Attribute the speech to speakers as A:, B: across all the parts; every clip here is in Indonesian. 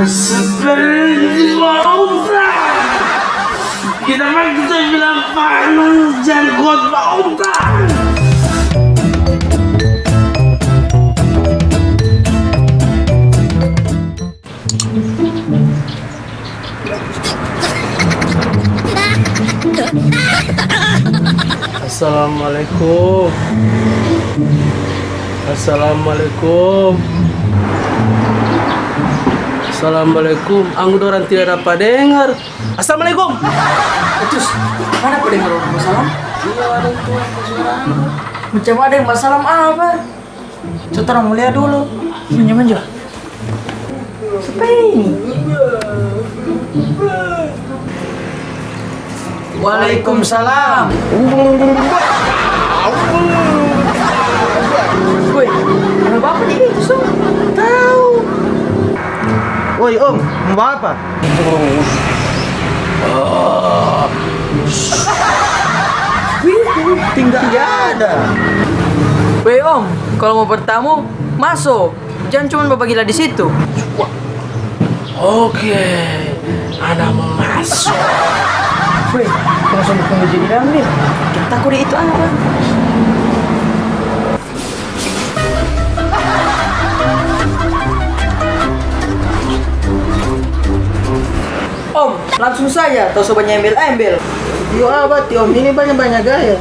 A: Seperti Bauta. Kita bilang panas jangkut Bauta. Assalamualaikum. Assalamualaikum. Assalamualaikum. Anggur orang tidak dapat dengar. Assalamualaikum.
B: Terus mana pendengar masalah?
A: Iya, ada itu suara.
B: Macam ada yang masalah apa? Coba orang mulia dulu. Manja. Siapa ini? Waalaikumsalam. Woi, ada bapak di itu so? Tahu.
C: Woi om, mau apa?
B: Tinggal ada. Woi om, kalau mau bertamu masuk. Jangan cuma bapak gila di situ.
A: Oke, Anda mau masuk.
B: Woi, kalau sama penguji di dalam nih, kita kode itu apa? Om, langsung saja, atau sobatnya embel-embel.
C: Yo apa om, ini banyak gaya.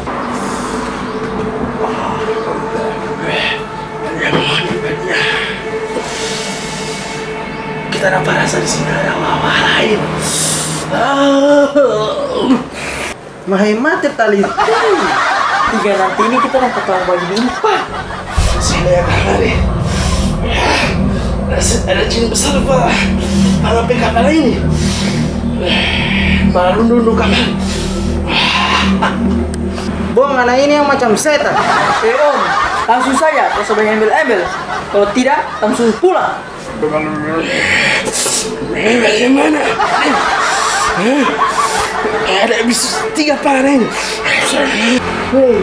A: Kita dapat rasa di sini ada apa lain.
C: Mahemat tali.
B: Tiga nanti ini kita dapat tahu bagi empat.
A: Sini ya kali. Ada jin besar pak. Para PKK ini. Baru dulu kamar.
C: Bong, anak ini yang macam setan.
B: Om, langsung saja, atau sobatnya embel-embel. Kalau tidak, langsung pulang.
A: Bagaimana? Ada habis 3 panen.
B: Woi,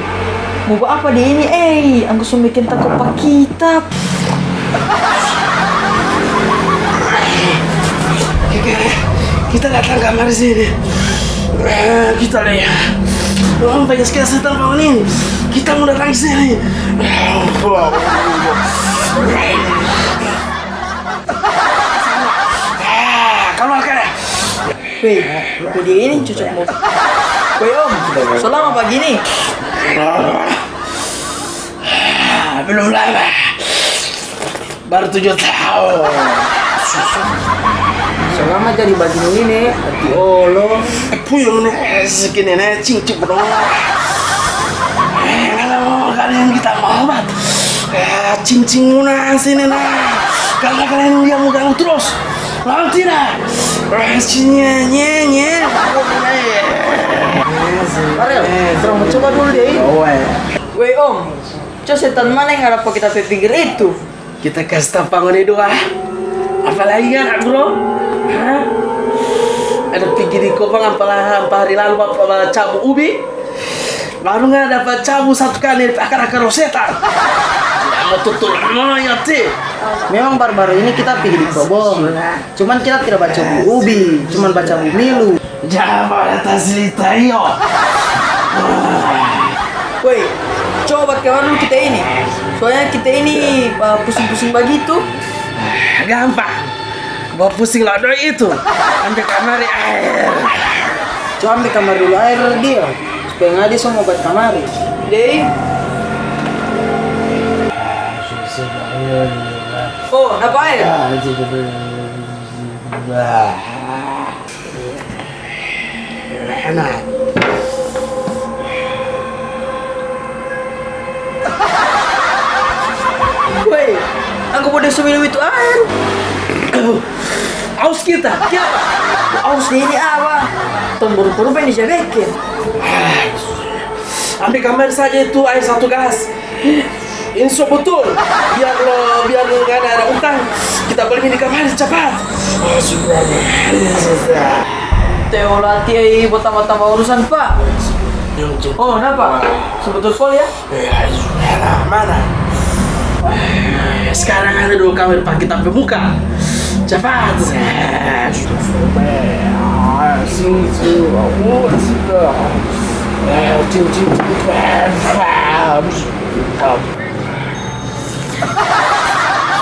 B: mau buat apa di ini? Aku sudah bikin takut pak kitab.
A: Kita datang kamar sini. Kita lihat. Banyak sekali setan bangun ini. Kita mau datang sini. Keluarkan.
B: Woi, jadi ini cocok mau. Woi om, selama pagi ini.
A: Belum lama. Baru 7 tahun.
C: Selama jadi bagian ini, hati olo.
A: Puyung nih, segini nih, cincin bro. Kalau kalian kita mau bat, cincin muna sini nah. Kalau kalian yang gang terus, lalu tidak. Nye.
C: Ariel, terus mau coba dulu deh.
B: Woi om, coba setan mana yang harap kita pikir itu?
A: Kita kasih tapangan itu apalagi kan bro? Hah? Ada pergi di Kopang apa hari lalu bapak cabu ubi, baru nggak dapat cabu 1 kali akar rosetan. Tidak mau tutul ya ti.
C: Memang baru-baru ini kita pergi di Kobong. Cuman kita tidak baca bu ubi, cuman baca bu milu.
A: Jangan atas cerita yo.
B: Woi, coba kawan dulu kita ini. Soalnya kita ini pusing-pusing begitu.
A: Gampang. Bawa pusing lah doi itu. Ambil kamar air.
C: Coba ambil kamar dulu air dia, supaya nggak dia semua buat kamar.
B: Deh. Oh, apa air?
A: Enak.
B: Woi, aku mau minum itu air.
A: Aus kita, siapa?
B: Aus ini apa? Tombol berubah ini saya bikin.
A: Ambil kamar saja itu air 1 gelas. Ini so betul. Biar nggak ada utang. Kita beli di kamar cepat.
B: Teo latih buat tambah urusan pak. Oh, kenapa? Sebetul pol ya?
A: Mana? Sekarang ada 2 kamar pak kita pemuka. Cepat.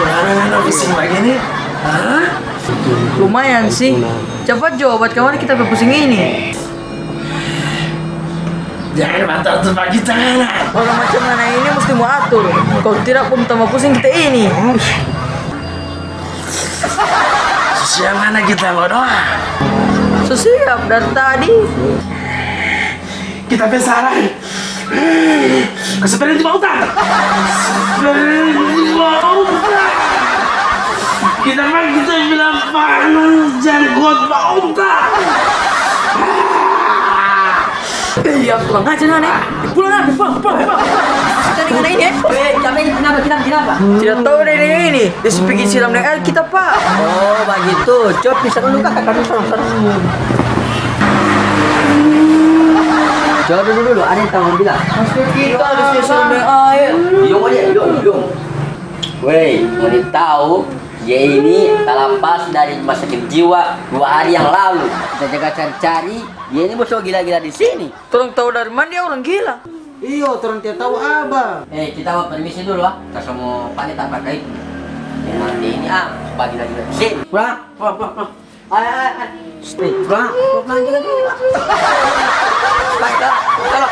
A: Gimana pusing begini? Hah?
B: Lumayan sih. Cepat Jo, obat kemana kita pusing ini?
A: Jangan bantu pagi tangan.
B: Orang macam mana ini mesti mau atur. Kalau tidak pun tambah pusing kita ini.
A: Siang mana kita ngodoh?
B: Siap dari tadi.
A: Kita besaran. Keseperin di bautan. Kita bilang panas janggut bautan.
B: Iya, pulang aja Nane. Pulang. Kita dengan ini.
C: Kenapa?
B: Tidak tahu deh ini. Pergi siram dengan air kita Pak.
C: Oh, begitu. Coba bisa dulu kakak kami sorong. Coba dulu, ada yang tahu bilang.
B: Maksud kita harus siram dengan air.
C: Yung. Weh, mau tahu? Dia ini terlepas dari rumah sakit jiwa 2 hari yang lalu. Kita jaga cari-cari. Dia ini bosok gila-gila di sini.
B: Tolong tahu dari mana dia orang gila.
C: Iya, orang tidak tahu apa. Kita mau permisi dulu ah. Kita mau pakai tak pakai. Nanti ini bagi lagi di sini. Pulang. Ayo. Pulang juga dulu. Baik, kalau.